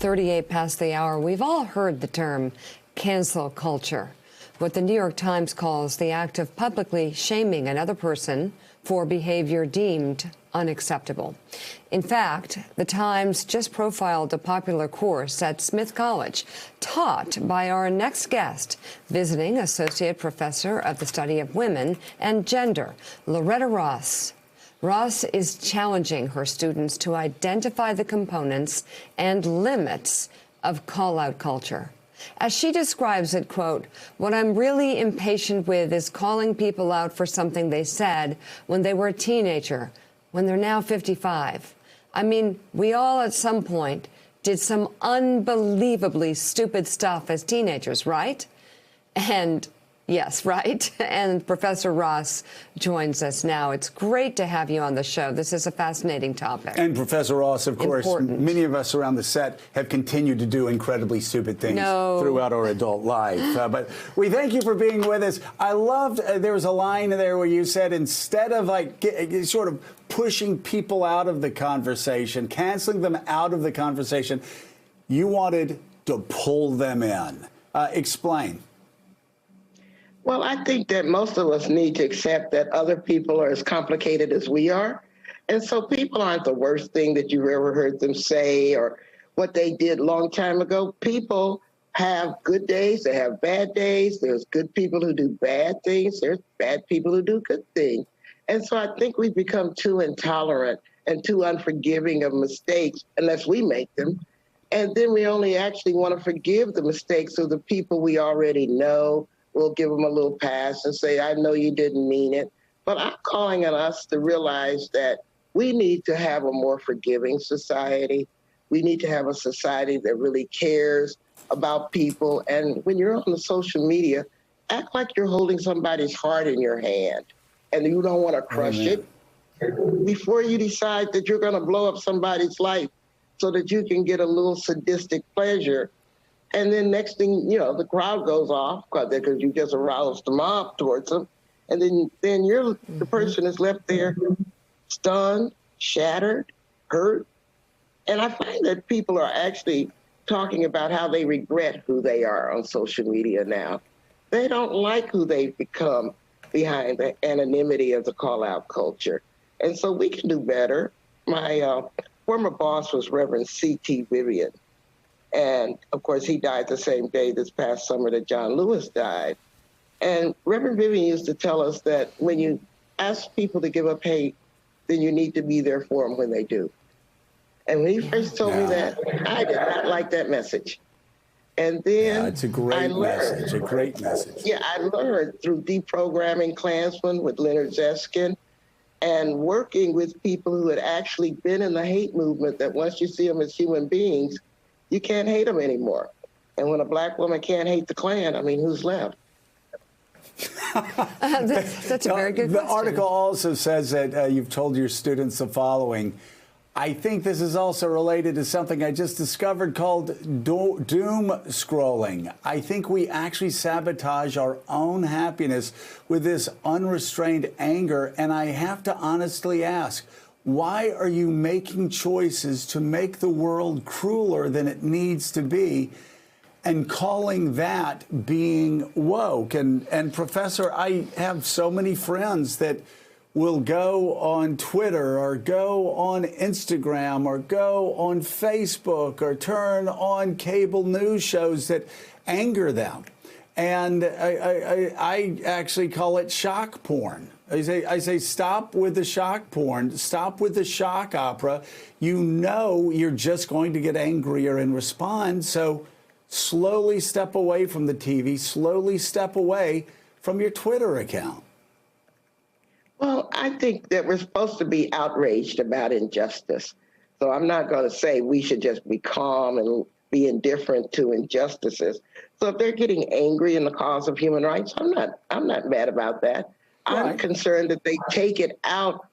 38 past the hour. We've all heard the term cancel culture, what the New York Times calls the act of publicly shaming another person for behavior deemed unacceptable. In fact, the Times just profiled a popular course at Smith College, taught by our next guest, visiting Associate Professor of the Study of Women and Gender, Loretta Ross. Ross is challenging her students to identify the components and limits of call-out culture. As she describes it, quote, "What I'm really impatient with is calling people out for something they said when they were a teenager, when they're now 55. I mean, we all at some point did some unbelievably stupid stuff as teenagers, right?" And yes, right. And Professor Ross joins us now. It's great to have you on the show. This is a fascinating topic. And Professor Ross, of course, Important. many of us around the set have continued to do incredibly stupid things throughout our adult life. But we thank you for being with us. I loved, there was a line there where you said, instead of like sort of pushing people out of the conversation, canceling them out of the conversation, you wanted to pull them in. Explain. Well, I think that most of us need to accept that other people are as complicated as we are. And so people aren't the worst thing that you've ever heard them say or what they did a long time ago. People have good days, they have bad days. There's good people who do bad things. There's bad people who do good things. And so I think we've become too intolerant and too unforgiving of mistakes unless we make them. And then we only actually want to forgive the mistakes of the people we already know. We'll give them a little pass and say, I know you didn't mean it. But I'm calling on us to realize that we need to have a more forgiving society. We need to have a society that really cares about people. And when you're on the social media, act like you're holding somebody's heart in your hand and you don't want to crush it before you decide that you're going to blow up somebody's life so that you can get a little sadistic pleasure. And then next thing, you know, the crowd goes off because you just aroused the mob towards them. And then you're the person is left there stunned, shattered, hurt. And I find that people are actually talking about how they regret who they are on social media now. They don't like who they've become behind the anonymity of the call-out culture. And so we can do better. My former boss was Reverend C.T. Vivian. And, of course, he died the same day this past summer that John Lewis died. And Reverend Vivian used to tell us that when you ask people to give up hate, then you need to be there for them when they do. And when he first told me that, I did not like that message. And then it's a great message, a great message. Yeah, I learned through deprogramming Klansmen with Leonard Zeskin and working with people who had actually been in the hate movement that once you see them as human beings, you can't hate them anymore. And when a black woman can't hate the Klan, I mean, who's left? That's a very good question. The article also says that you've told your students the following. I think this is also related to something I just discovered called doom scrolling. I think we actually sabotage our own happiness with this unrestrained anger. And I have to honestly ask, why are you making choices to make the world crueler than it needs to be and calling that being woke? And Professor, I have so many friends that will go on Twitter or go on Instagram or go on Facebook or turn on cable news shows that anger them. And I actually call it shock porn. I say, stop with the shock porn, stop with the shock opera. You know you're just going to get angrier and respond, so slowly step away from the TV, slowly step away from your Twitter account. Well, I think that we're supposed to be outraged about injustice. So I'm not going to say we should just be calm and be indifferent to injustices. So if they're getting angry in the cause of human rights, I'm not mad about that. Right. I'm concerned that they take it out,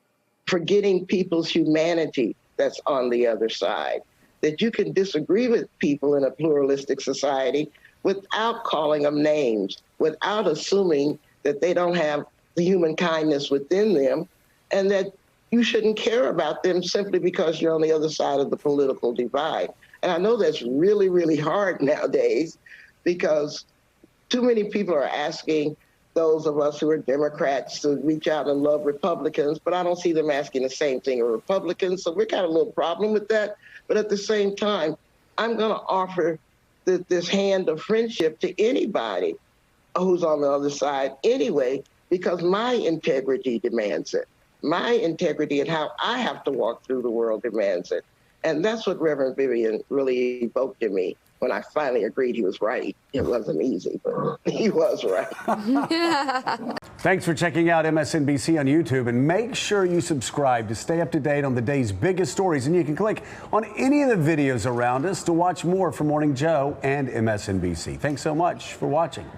forgetting people's humanity that's on the other side. That you can disagree with people in a pluralistic society without calling them names, without assuming that they don't have the human kindness within them, and that you shouldn't care about them simply because you're on the other side of the political divide. And I know that's really, really hard nowadays because too many people are asking those of us who are Democrats to reach out and love Republicans, but I don't see them asking the same thing of Republicans. So we got a little problem with that. But at the same time, I'm going to offer this hand of friendship to anybody who's on the other side anyway, because my integrity demands it. My integrity and how I have to walk through the world demands it. And that's what Reverend Vivian really evoked in me when I finally agreed he was right. It wasn't easy, but he was right. Thanks for checking out MSNBC on YouTube, and make sure you subscribe to stay up to date on the day's biggest stories. And you can click on any of the videos around us to watch more from Morning Joe and MSNBC. Thanks so much for watching.